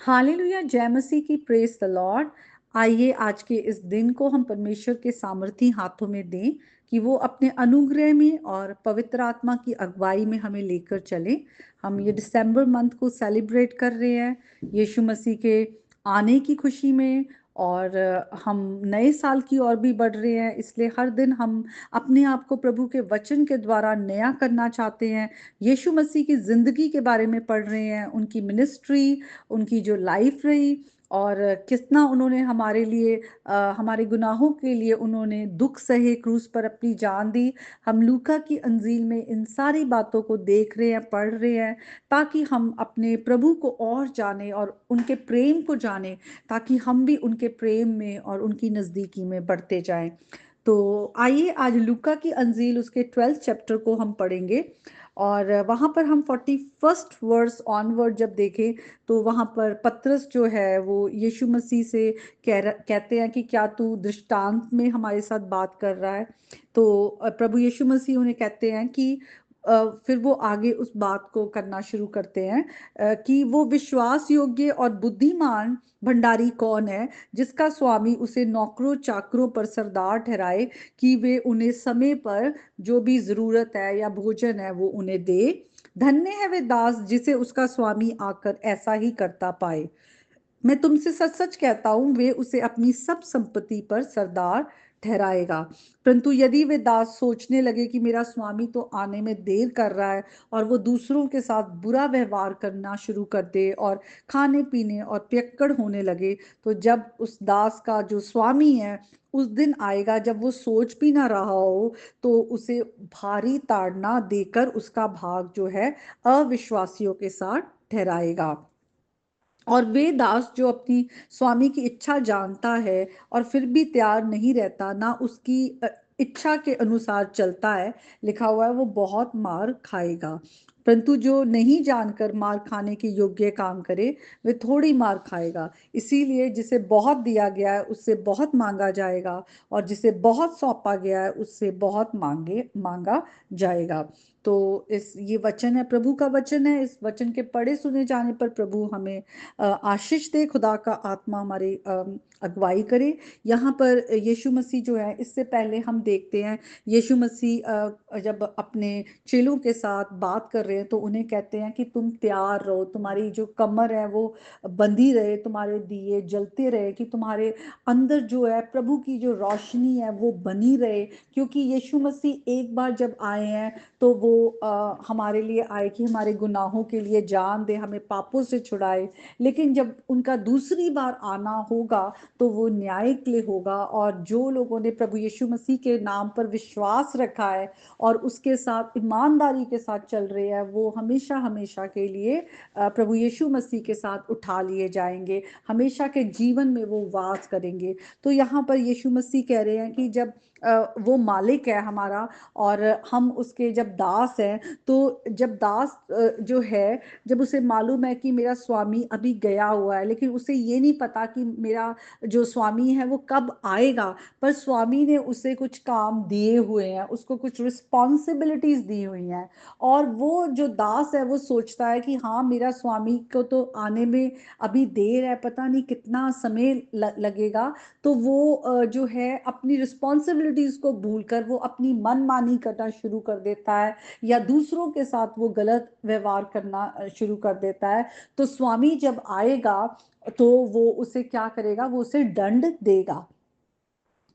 Hallelujah, जय मसीह की, praise the Lord. आइए आज के इस दिन को हम परमेश्वर के सामर्थी हाथों में दें कि वो अपने अनुग्रह में और पवित्र आत्मा की अगुवाई में हमें लेकर चले। हम ये दिसंबर मंथ को सेलिब्रेट कर रहे हैं यीशु मसीह के आने की खुशी में, और हम नए साल की ओर भी बढ़ रहे हैं। इसलिए हर दिन हम अपने आप को प्रभु के वचन के द्वारा नया करना चाहते हैं। यीशु मसीह की जिंदगी के बारे में पढ़ रहे हैं, उनकी मिनिस्ट्री, उनकी जो लाइफ रही, और कितना उन्होंने हमारे लिए, हमारे गुनाहों के लिए उन्होंने दुख सहे, क्रूस पर अपनी जान दी। हम लूका की अंजील में इन सारी बातों को देख रहे हैं, पढ़ रहे हैं, ताकि हम अपने प्रभु को और जाने और उनके प्रेम को जाने, ताकि हम भी उनके प्रेम में और उनकी नज़दीकी में बढ़ते जाएं। तो आइए आज लूका की अंजील उसके 12th चैप्टर को हम पढ़ेंगे, और वहाँ पर हम 41st वर्स ऑनवर्ड जब देखें तो वहाँ पर पतरस जो है वो यीशु मसीह से कहते हैं कि क्या तू दृष्टांत में हमारे साथ बात कर रहा है। तो प्रभु यीशु मसीह उन्हें कहते हैं कि फिर वो आगे उस बात को करना शुरू करते हैं कि वो विश्वास योग्य और बुद्धिमान भंडारी कौन है, जिसका स्वामी उसे नौकरों चाकरों पर सरदार ठहराए कि वे उन्हें समय पर जो भी जरूरत है या भोजन है वो उन्हें दे। धन्य है वे दास जिसे उसका स्वामी आकर ऐसा ही करता पाए। मैं तुमसे सच सच कहता हूं, वे उसे अपनी सब संपत्ति पर सरदार ठहराएगा। परंतु यदि वे दास सोचने लगे कि मेरा स्वामी तो आने में देर कर रहा है, और वो दूसरों के साथ बुरा व्यवहार करना शुरू कर दे और खाने पीने और पियक्कड़ होने लगे, तो जब उस दास का जो स्वामी है उस दिन आएगा जब वो सोच भी ना रहा हो, तो उसे भारी ताड़ना देकर उसका भाग जो है अविश्वासियों के साथ ठहराएगा। और वे दास जो अपनी स्वामी की इच्छा जानता है और फिर भी तैयार नहीं रहता, ना उसकी इच्छा के अनुसार चलता है, लिखा हुआ है वो बहुत मार खाएगा। परंतु जो नहीं जानकर मार खाने के योग्य काम करे, वे थोड़ी मार खाएगा। इसीलिए जिसे बहुत दिया गया है उससे बहुत मांगा जाएगा, और जिसे बहुत सौंपा गया है उससे बहुत मांगा जाएगा। तो इस ये वचन है, प्रभु का वचन है। इस वचन के पढ़े सुने जाने पर प्रभु हमें आशीष दे, खुदा का आत्मा हमारी अगुवाई करे। यहाँ पर यीशु मसीह जो है, इससे पहले हम देखते हैं यीशु मसीह जब अपने चेलों के साथ बात कर रहे हैं तो उन्हें कहते हैं कि तुम तैयार रहो, तुम्हारी जो कमर है वो बंधी रहे, तुम्हारे दिए जलते रहे, कि तुम्हारे अंदर जो है प्रभु की जो रोशनी है वो बनी रहे। क्योंकि यीशु मसीह एक बार जब आए हैं तो वो हमारे लिए आए कि हमारे गुनाहों के लिए जान दे, हमें पापों से छुड़ाए। लेकिन जब उनका दूसरी बार आना होगा तो वो न्याय के लिए होगा, और जो लोगों ने प्रभु यीशु मसीह के नाम पर विश्वास रखा है और उसके साथ ईमानदारी के साथ चल रहे हैं, वो हमेशा हमेशा के लिए प्रभु यीशु मसीह के साथ उठा लिए जाएंगे, हमेशा के जीवन में वो वास करेंगे। तो यहाँ पर यीशु मसीह कह रहे हैं कि जब वो मालिक है हमारा और हम उसके जब दास हैं, तो जब दास जो है, जब उसे मालूम है कि मेरा स्वामी अभी गया हुआ है, लेकिन उसे ये नहीं पता कि मेरा जो स्वामी है वो कब आएगा, पर स्वामी ने उसे कुछ काम दिए हुए हैं, उसको कुछ रिस्पॉन्सिबिलिटीज दी हुई हैं। और वो जो दास है वो सोचता है कि हाँ, मेरा स्वामी को तो आने में अभी देर है, पता नहीं कितना समय लगेगा। तो वो जो है अपनी रिस्पॉन्सिबिलिटीज को भूलकर वो अपनी मनमानी करना शुरू कर देता है, या दूसरों के साथ वो गलत व्यवहार करना शुरू कर देता है। तो स्वामी जब आएगा तो वो उसे क्या करेगा, वो उसे दंड देगा।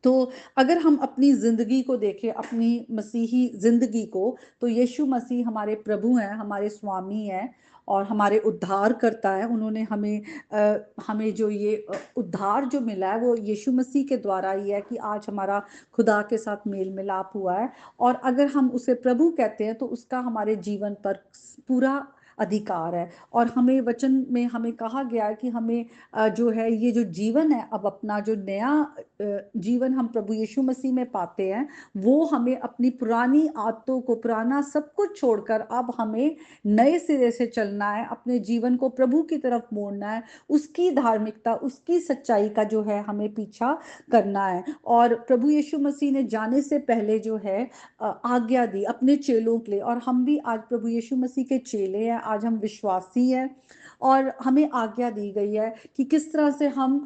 तो अगर हम अपनी जिंदगी को देखें, अपनी मसीही जिंदगी को, तो यीशु मसीह हमारे प्रभु हैं, हमारे स्वामी हैं और हमारे उद्धार करता है। उन्होंने हमें जो ये उद्धार जो मिला है वो यीशु मसीह के द्वारा ही है, कि आज हमारा खुदा के साथ मेल मिलाप हुआ है। और अगर हम उसे प्रभु कहते हैं तो उसका हमारे जीवन पर पूरा अधिकार है। और हमें वचन में हमें कहा गया है कि हमें जो है ये जो जीवन है, अब अपना जो नया जीवन हम प्रभु यीशु मसीह में पाते हैं, वो हमें अपनी पुरानी आदतों को, पुराना सब कुछ छोड़कर अब हमें नए सिरे से चलना है, अपने जीवन को प्रभु की तरफ मोड़ना है, उसकी धार्मिकता, उसकी सच्चाई का जो है हमें पीछा करना है। और प्रभु यीशु मसीह ने जाने से पहले जो है आज्ञा दी अपने चेलों के लिए, और हम भी आज प्रभु यीशु मसीह के चेले हैं, आज हम विश्वासी हैं। और हमें आज्ञा दी गई है कि किस तरह से हम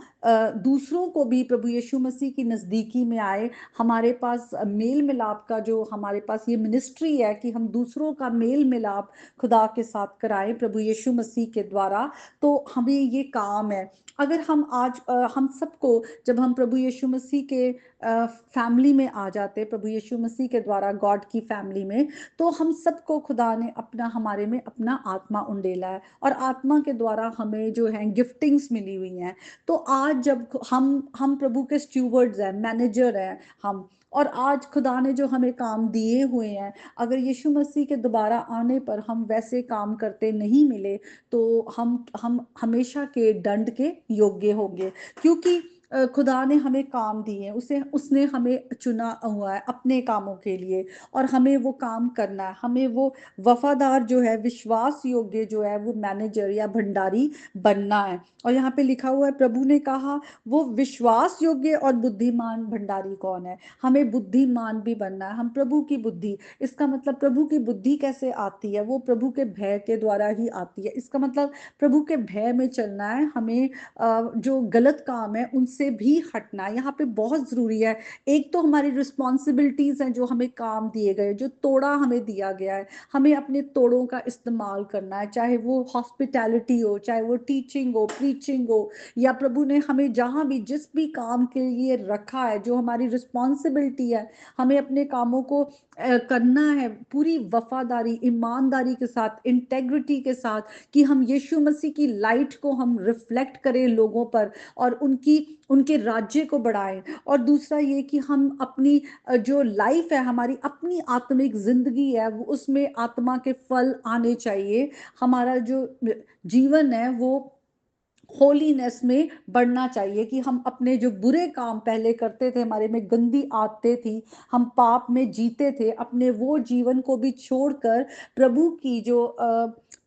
दूसरों को भी प्रभु यीशु मसीह की नज़दीकी में आए। हमारे पास मेल मिलाप का जो हमारे पास ये मिनिस्ट्री है कि हम दूसरों का मेल मिलाप खुदा के साथ कराएं प्रभु यीशु मसीह के द्वारा। तो हमें ये काम है। अगर हम आज हम सबको, जब हम प्रभु यीशु मसीह के फैमिली में आ जाते, प्रभु यीशु मसीह के द्वारा गॉड की फैमिली में, तो हम सबको खुदा ने अपना, हमारे में अपना आत्मा उंडेला है और आत्मा के द्वारा हमें जो है गिफ्टिंग्स मिली हुई हैं। तो आज जब हम प्रभु के स्टीवर्ड्स हैं, मैनेजर हैं हम, और आज खुदा ने जो हमें काम दिए हुए हैं, अगर यीशु मसीह के दोबारा आने पर हम वैसे काम करते नहीं मिले तो हम हमेशा के दंड के योग्य होंगे। क्योंकि खुदा ने हमें काम दिए, उसे उसने हमें चुना हुआ है अपने कामों के लिए, और हमें वो काम करना है। हमें वो वफादार जो है, विश्वास योग्य जो है, वो मैनेजर या भंडारी बनना है। और यहाँ पे लिखा हुआ है, प्रभु ने कहा वो विश्वास योग्य और बुद्धिमान भंडारी कौन है। हमें बुद्धिमान भी बनना है, हम प्रभु की बुद्धि। इसका मतलब प्रभु की बुद्धि कैसे आती है, वो प्रभु के भय के द्वारा ही आती है। इसका मतलब प्रभु के भय में चलना है हमें। जो गलत काम है उनसे भी हटना है, यहाँ पे बहुत जरूरी है। एक तो हमारी रिस्पॉन्सिबिलिटीज हैं जो हमें काम दिए गए, जो तोड़ा हमें दिया गया है, हमें अपने तोड़ों का इस्तेमाल करना है, चाहे वो हॉस्पिटैलिटी हो, चाहे वो टीचिंग हो, प्रीचिंग हो, या प्रभु ने हमें जहां भी जिस भी काम के लिए रखा है, जो हमारी रिस्पॉन्सिबिलिटी है, हमें अपने कामों को करना है पूरी वफादारी, ईमानदारी के साथ, इंटेग्रिटी के साथ, कि हम यीशु मसीह की लाइट को हम रिफ्लेक्ट करें लोगों पर और उनके राज्य को बढ़ाएं। और दूसरा ये कि हम अपनी जो लाइफ है, हमारी अपनी आत्मिक जिंदगी है, वो उसमें आत्मा के फल आने चाहिए। हमारा जो जीवन है वो होलीनेस में बढ़ना चाहिए, कि हम अपने जो बुरे काम पहले करते थे, हमारे में गंदी आदतें थी, हम पाप में जीते थे, अपने वो जीवन को भी छोड़कर प्रभु की जो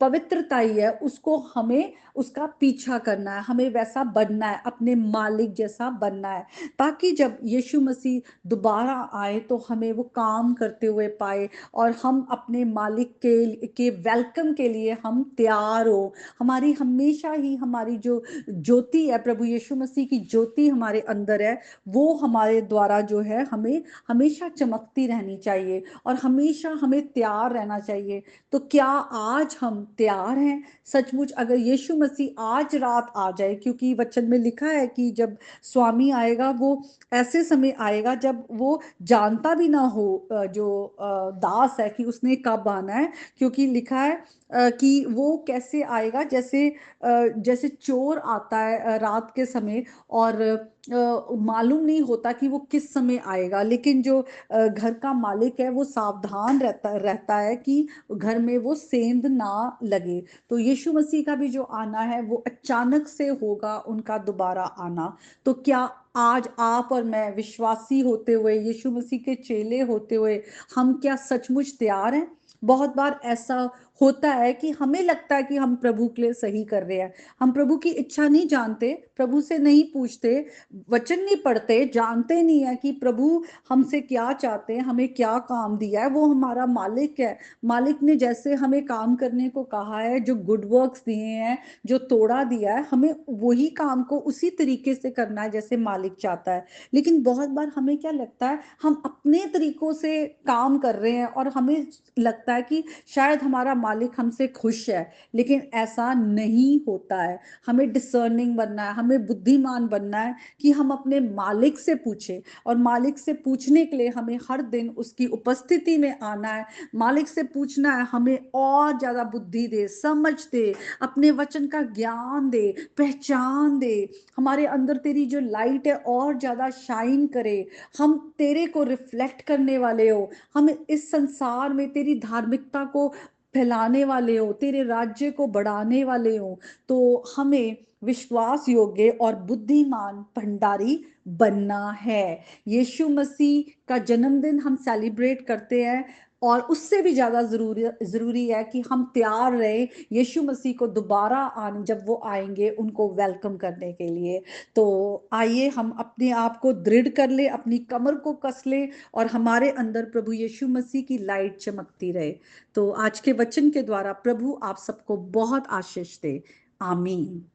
पवित्रताई है उसको हमें उसका पीछा करना है, हमें वैसा बनना है, अपने मालिक जैसा बनना है, ताकि जब यीशु मसीह दोबारा आए तो हमें वो काम करते हुए पाए और हम अपने मालिक के वेलकम के लिए हम तैयार हो। हमारी हमेशा ही हमारी जो ज्योति है, प्रभु यीशु मसीह की ज्योति हमारे अंदर है, वो हमारे द्वारा जो है हमें हमेशा चमकती रहनी चाहिए और हमेशा हमें तैयार रहना चाहिए। तो क्या आज हम तैयार हैं सचमुच? अगर यीशु मसीह आज रात आ जाए, क्योंकि वचन में लिखा है कि जब स्वामी आएगा वो ऐसे समय आएगा जब वो जानता भी ना हो जो दास है कि उसने कब आना है। क्योंकि लिखा है कि वो कैसे आएगा, जैसे चोर आता है रात के समय, और मालूम नहीं होता कि वो किस समय आएगा। लेकिन जो घर का मालिक है वो सावधान रहता है कि घर में वो सेंध ना लगे। तो यीशु मसीह का भी जो आना है वो अचानक से होगा, उनका दोबारा आना। तो क्या आज आप और मैं विश्वासी होते हुए, यीशु मसीह के चेले होते हुए, हम क्या सचमुच तैयार हैं? बहुत बार ऐसा होता है कि हमें लगता है कि हम प्रभु के लिए सही कर रहे हैं, हम प्रभु की इच्छा नहीं जानते, प्रभु से नहीं पूछते, वचन नहीं पढ़ते, जानते नहीं है कि प्रभु हमसे क्या चाहते हैं, हमें क्या काम दिया है। वो हमारा मालिक है, मालिक ने जैसे हमें काम करने को कहा है, जो गुड वर्क्स दिए हैं, जो तोड़ा दिया है, हमें वही काम को उसी तरीके से करना है जैसे मालिक चाहता है। लेकिन बहुत बार हमें क्या लगता है, हम अपने तरीकों से काम कर रहे हैं और हमें लगता है कि शायद हमारा मालिक हमसे खुश है, लेकिन ऐसा नहीं होता है। हमें डिसर्निंग बनना है, हमें बुद्धिमान बनना है कि हम अपने मालिक से पूछें, और मालिक से पूछने के लिए हमें हर दिन उसकी उपस्थिति में आना है। मालिक से पूछना है हमें और ज्यादा बुद्धि दे, समझ दे, अपने वचन का ज्ञान दे, पहचान दे, हमारे अंदर तेरी जो लाइट है और ज्यादा शाइन करे, हम तेरे को रिफ्लेक्ट करने वाले हो, हम इस संसार में तेरी धार्मिकता को फैलाने वाले हो, तेरे राज्य को बढ़ाने वाले हो। तो हमें विश्वास योग्य और बुद्धिमान भंडारी बनना है। यीशु मसीह का जन्मदिन हम सेलिब्रेट करते हैं, और उससे भी ज्यादा जरूरी है कि हम तैयार रहे यीशु मसीह को दोबारा आने, जब वो आएंगे उनको वेलकम करने के लिए। तो आइए हम अपने आप को दृढ़ कर ले, अपनी कमर को कस ले, और हमारे अंदर प्रभु यीशु मसीह की लाइट चमकती रहे। तो आज के वचन के द्वारा प्रभु आप सबको बहुत आशीष दे। आमीन।